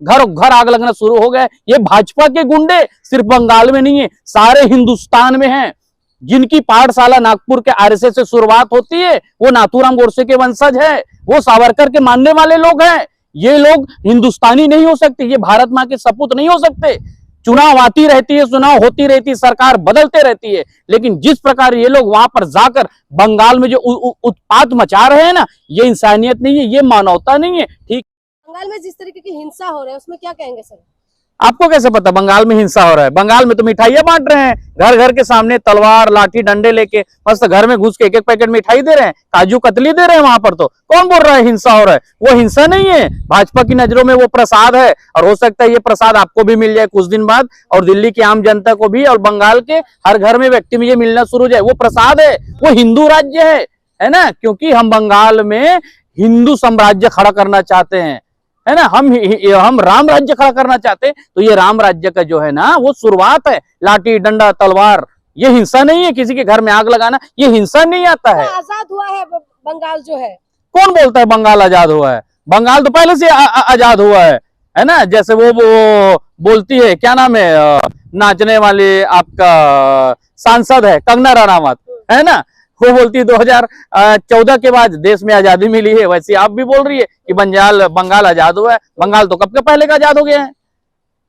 घर घर आग लगना शुरू हो गया। ये भाजपा के गुंडे सिर्फ बंगाल में नहीं है, सारे हिंदुस्तान में हैं। जिनकी पाठशाला नागपुर के आरएसएस से शुरुआत होती है वो नाथूराम गोडसे के वंशज है, वो सावरकर के मानने वाले लोग हैं। ये लोग हिंदुस्तानी नहीं हो सकते, ये भारत मां के सपूत नहीं हो सकते। चुनाव आती रहती है, चुनाव होती रहती है, सरकार बदलते रहती है, लेकिन जिस प्रकार ये लोग वहां पर जाकर बंगाल में जो उत्पात मचा रहे हैं ना, ये इंसानियत नहीं है, ये मानवता नहीं है। ठीक, बंगाल में जिस तरीके की हिंसा हो रही है उसमें क्या कहेंगे सर? आपको कैसे पता बंगाल में हिंसा हो रहा है? बंगाल में तो मिठाइयां बांट रहे हैं, घर घर के सामने तलवार लाठी डंडे लेके मस्त घर में घुस के एक एक पैकेट मिठाई दे रहे हैं, काजू कतली दे रहे हैं। वहां पर तो कौन बोल रहा है हिंसा हो रहा है? वो हिंसा नहीं है, भाजपा की नजरों में वो प्रसाद है। और हो सकता है ये प्रसाद आपको भी मिल जाए कुछ दिन बाद, और दिल्ली की आम जनता को भी, और बंगाल के हर घर में व्यक्ति में ये मिलना शुरू हो जाए। वो प्रसाद है, वो हिंदू राज्य है ना, क्योंकि हम बंगाल में हिंदू साम्राज्य खड़ा करना चाहते हैं, है ना। हम राम राज्य खड़ा करना चाहते हैं, तो ये राम राज्य का जो है ना वो शुरुआत है। लाठी डंडा तलवार, ये हिंसा नहीं है। किसी के घर में आग लगाना ये हिंसा नहीं आता है। आजाद हुआ है बंगाल जो है, कौन बोलता है बंगाल आजाद हुआ है? बंगाल तो पहले से आजाद हुआ है ना। जैसे वो बोलती है, क्या नाम है नाचने वाले आपका सांसद है कंगना रनावत, है ना, वो बोलती है 2014 के बाद देश में आजादी मिली है। वैसे आप भी बोल रही है कि बंगाल आजाद हुआ है। बंगाल तो कब के पहले का आजाद हो गया है।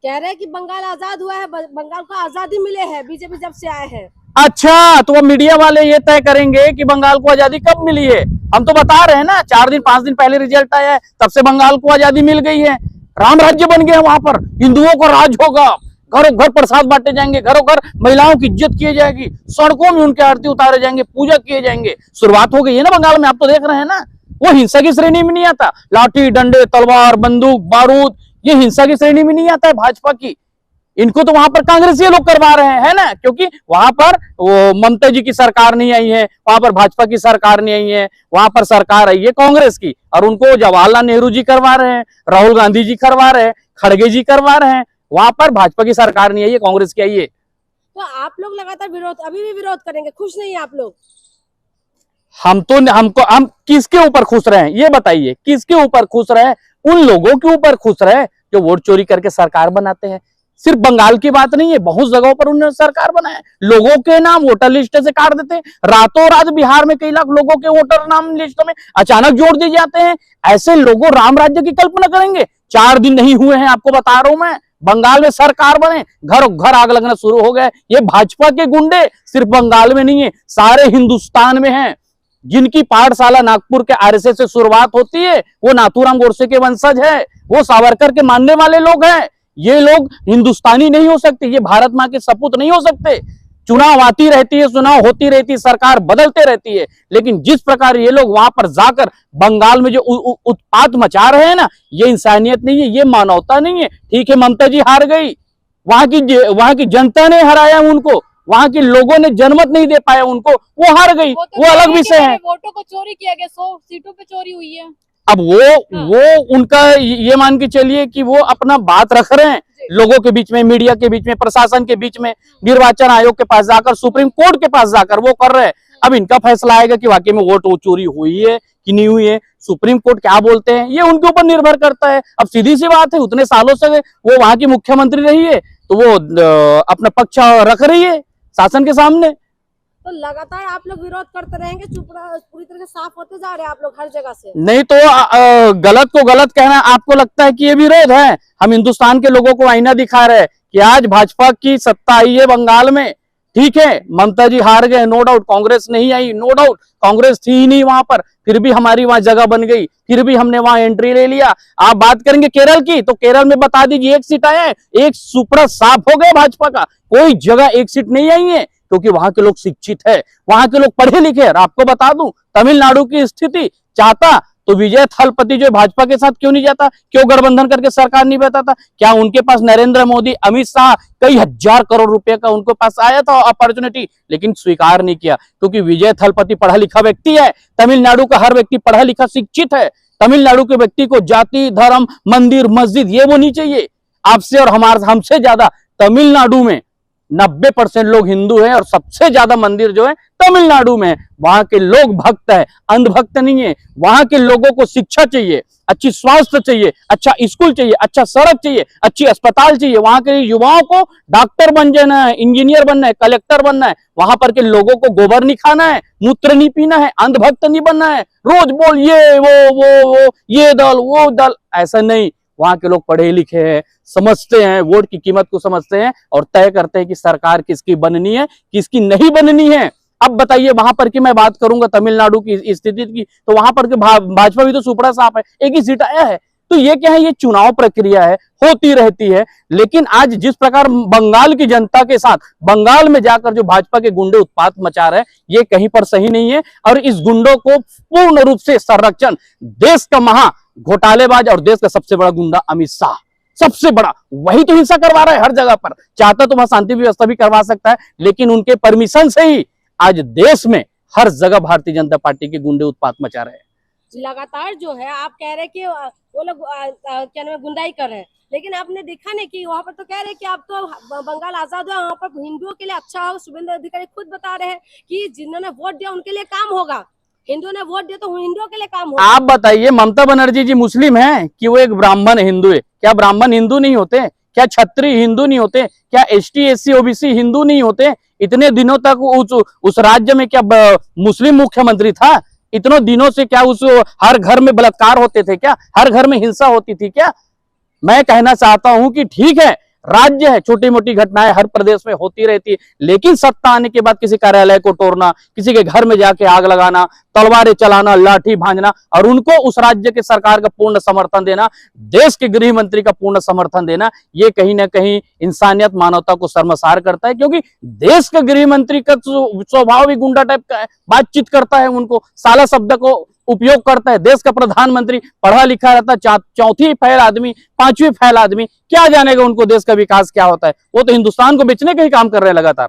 कह रहे हैं कि बंगाल आजाद हुआ है, बंगाल को आजादी मिले है बीजेपी जब से आए हैं। अच्छा, तो वो मीडिया वाले ये तय करेंगे कि बंगाल को आजादी कब मिली है। हम तो बता रहे हैं ना, 4 दिन 5 दिन पहले रिजल्ट आया है, तब से बंगाल को आजादी मिल गई है। राम राज्य बन गया, वहां पर हिंदुओं को राज होगा, घरों घर प्रसाद बांटे जाएंगे, घरों घर महिलाओं की इज्जत की जाएगी, सड़कों में उनके आरती उतारे जाएंगे, पूजा किए जाएंगे। शुरुआत हो गई है ना बंगाल में, आप तो देख रहे हैं ना। वो हिंसा की श्रेणी में नहीं आता। लाठी डंडे तलवार बंदूक बारूद ये हिंसा की श्रेणी में नहीं आता है भाजपा की। इनको तो वहां पर कांग्रेसी लोग करवा रहे हैं, है ना, क्योंकि वहां पर वो ममता जी की सरकार नहीं आई है, वहां पर भाजपा की सरकार नहीं आई है, वहां पर सरकार आई है कांग्रेस की, और उनको जवाहरलाल नेहरू जी करवा रहे हैं, राहुल गांधी जी करवा रहे हैं, खड़गे जी करवा रहे हैं। वहां पर भाजपा की सरकार नहीं आई है, कांग्रेस की आई है। तो आप लोग लगातार विरोध, अभी भी विरोध करेंगे? खुश नहीं है आप लोग? हम किसके ऊपर खुश रहे ये बताइए, किसके ऊपर खुश रहे? उन लोगों के ऊपर खुश रहे जो वोट चोरी करके सरकार बनाते हैं। सिर्फ बंगाल की बात नहीं है, बहुत जगहों पर उन्होंने सरकार बनाया। लोगों के नाम वोटर लिस्ट से काट देते हैं, रातों रात बिहार में कई लाख लोगों के वोटर नाम लिस्ट में अचानक जोड़ दिए जाते हैं। ऐसे लोगों राम राज्य की कल्पना करेंगे? 4 दिन नहीं हुए हैं, आपको बता रहा हूं मैं, बंगाल में सरकार बने, घर घर आग लगना शुरू हो गया। ये भाजपा के गुंडे सिर्फ बंगाल में नहीं है, सारे हिंदुस्तान में हैं। जिनकी पाठशाला नागपुर के आरएसएस से शुरुआत होती है वो नाथूराम गोडसे के वंशज है, वो सावरकर के मानने वाले लोग हैं। ये लोग हिंदुस्तानी नहीं हो सकते, ये भारत मां के सपूत नहीं हो सकते। चुनाव आती रहती है, चुनाव होती रहती है, सरकार बदलते रहती है, लेकिन जिस प्रकार ये लोग वहां पर जाकर बंगाल में जो उत्पात मचा रहे हैं ना, ये इंसानियत नहीं है, ये मानवता नहीं है। ठीक है, ममता जी हार गई, वहां की जनता ने हराया उनको, वहां के लोगों ने जनमत नहीं दे पाया उनको, वो हार गई, वो अलग विषय है। वोटों को चोरी किया गया, 100 सीटों पे चोरी हुई है। अब वो उनका ये मान के चलिए कि वो अपना बात रख रहे हैं लोगों के बीच में, मीडिया के बीच में, प्रशासन के बीच में, निर्वाचन आयोग के पास जाकर, सुप्रीम कोर्ट के पास जाकर वो कर रहे हैं। अब इनका फैसला आएगा कि वाकई में वोट चोरी हुई है कि नहीं हुई है। सुप्रीम कोर्ट क्या बोलते हैं ये उनके ऊपर निर्भर करता है। अब सीधी सी बात है, उतने सालों से वो वहां की मुख्यमंत्री रही है, तो वो अपना पक्ष रख रही है शासन के सामने। तो लगातार आप लोग विरोध करते रहेंगे, पूरी तरह से साफ होते जा रहे हैं आप लोग हर जगह से। नहीं तो गलत को गलत कहना आपको लगता है कि ये विरोध है? हम हिंदुस्तान के लोगों को आईना दिखा रहे हैं कि आज भाजपा की सत्ता आई है बंगाल में। ठीक है, ममता जी हार गए, नो डाउट, कांग्रेस नहीं आई, नो डाउट, कांग्रेस थी ही नहीं वहां पर, फिर भी हमारी वहां जगह बन गई, फिर भी हमने वहां एंट्री ले लिया। आप बात करेंगे केरल की, तो केरल में बता दीजिए 1 सीट आया है, एक सुपड़ा साफ हो गया भाजपा का, कोई जगह 1 सीट नहीं आई है, क्योंकि वहां के लोग शिक्षित है, वहां के लोग पढ़े लिखे हैं। आपको बता दूं, तमिलनाडु की स्थिति चाहता तो विजय थलपति जो भाजपा के साथ क्यों नहीं जाता, क्यों गठबंधन करके सरकार नहीं बताता? क्या उनके पास नरेंद्र मोदी, अमित शाह, कई हजार करोड़ रुपए का उनके पास आया था अपॉर्चुनिटी, लेकिन स्वीकार नहीं किया, क्योंकि विजय थलपति पढ़ा लिखा व्यक्ति है। तमिलनाडु का हर व्यक्ति पढ़ा लिखा शिक्षित है। तमिलनाडु के व्यक्ति को जाति धर्म मंदिर मस्जिद ये वो नहीं चाहिए। आपसे और हमसे ज्यादा तमिलनाडु में 90% लोग हिंदू हैं और सबसे ज्यादा मंदिर जो है तमिलनाडु में है। वहां के लोग भक्त है, अंधभक्त नहीं है। वहां के लोगों को शिक्षा चाहिए, अच्छी स्वास्थ्य चाहिए, अच्छा स्कूल चाहिए, अच्छा सड़क चाहिए, अच्छी अस्पताल चाहिए। वहां के युवाओं को डॉक्टर बन जाना है, इंजीनियर बनना है, कलेक्टर बनना है। वहां पर के लोगों को गोबर नहीं खाना है, मूत्र नहीं पीना है, अंधभक्त नहीं बनना है, रोज बोल ये वो ये दल वो दल, ऐसा नहीं। वहां के लोग पढ़े लिखे हैं, समझते हैं, वोट की कीमत को समझते हैं और तय करते हैं कि सरकार किसकी बननी है, किसकी नहीं बननी है। अब बताइए वहां पर की मैं बात करूंगा तमिलनाडु की स्थिति की, तो वहां पर के भाजपा भी तो सुपड़ा साफ है, एक ही सीट आया है। तो ये क्या है, ये चुनाव प्रक्रिया है, होती रहती है। लेकिन आज जिस प्रकार बंगाल की जनता के साथ बंगाल में जाकर जो भाजपा के गुंडे उत्पात मचा रहे हैं, ये कहीं पर सही नहीं है। और इस गुंडों को पूर्ण रूप से संरक्षण देश का महा घोटालेबाज और देश का सबसे बड़ा गुंडा अमित शाह, सबसे बड़ा, वही तो हिंसा करवा रहा है हर जगह पर। चाहता तो वहां शांति व्यवस्था भी करवा सकता है, लेकिन उनके परमिशन से ही आज देश में हर जगह भारतीय जनता पार्टी के गुंडे उत्पात मचा रहे हैं। लगातार जो है आप कह रहे हैं कि वो लोग क्या नाम है गुंडाई कर रहे हैं, लेकिन आपने देखा नहीं कि वहाँ पर तो कह रहे हैं कि अब तो बंगाल आजाद हुआ, वहाँ पर हिंदुओं के लिए अच्छा हो। शुभेंद्र अधिकारी खुद बता रहे हैं कि जिन्होंने वोट दिया उनके लिए काम होगा, हिंदुओं ने वोट दिया तो हिंदुओं के लिए काम होगा। आप बताइए, ममता बनर्जी जी मुस्लिम है कि वो एक ब्राह्मण हिंदू है? क्या ब्राह्मण हिंदू नहीं होते? क्या क्षत्रिय हिंदू नहीं होते? क्या ST SC OBC हिंदू नहीं होते? इतने दिनों तक उस राज्य में क्या मुस्लिम मुख्यमंत्री था? इतनों दिनों से क्या उस हर घर में बलात्कार होते थे क्या? हर घर में हिंसा होती थी क्या? मैं कहना चाहता हूं कि ठीक है, राज्य है, छोटी मोटी घटनाएं हर प्रदेश में होती रहती है, लेकिन सत्ता आने के बाद किसी कार्यालय को तोड़ना, किसी के घर में जाके आग लगाना, तलवारें चलाना, लाठी भांजना और उनको उस राज्य के सरकार का पूर्ण समर्थन देना, देश के गृह मंत्री का पूर्ण समर्थन देना, ये कहीं ना कहीं इंसानियत मानवता को शर्मसार करता है। क्योंकि देश का गृह मंत्री का स्वभाव भी गुंडा टाइप का है, बातचीत करता है, उनको साला शब्द को उपयोग करता है। देश का प्रधानमंत्री पढ़ा लिखा रहता है, चौथी फैल आदमी, पांचवी फैल आदमी, क्या जानेगा उनको देश का विकास क्या होता है? वो तो हिंदुस्तान को बेचने का ही काम कर रहे हैं लगातार।